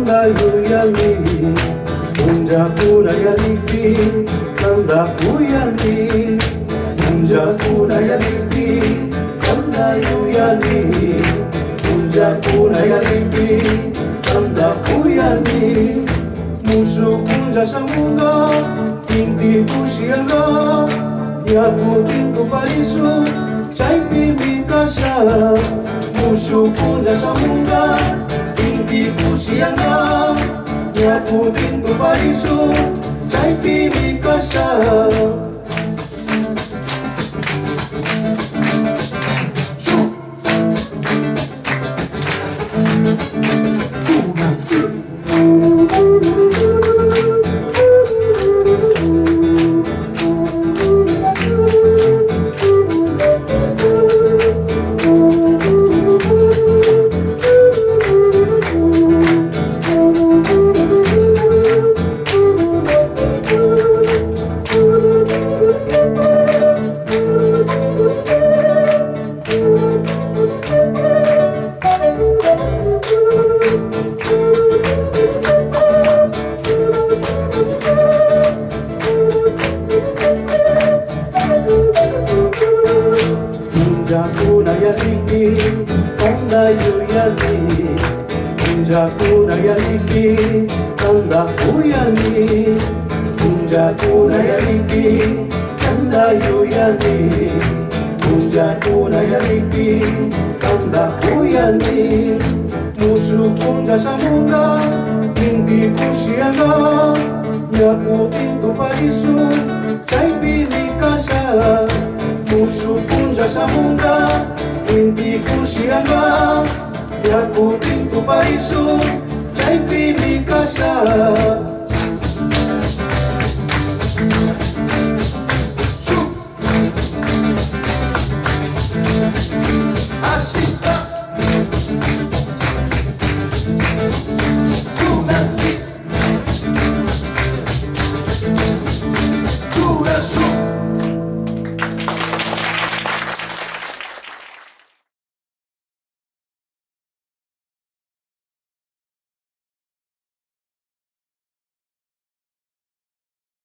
kanda yuyani unja kuna yaliki kanda kuyani unja kuna yaliki kanda yuyani unja kuna yaliki kanda kuyani musuh kunja samunga inti kusianga nyaku tintu parisu cai pimi kasa musuh kunja samunga inti kusianga nyaku tintu parisu cai pimi kasa kanda yuyani unja kuna yaliki kanda kuyani unja kuna yaliki kanda yuyani unja kuna yaliki kanda kuyani musuh kunja samunga inti kusianga nyaku tintu parisu cai pimi kasa musuh kunja samunga inti kusianga nyaku tintu parisu cai pimi kasa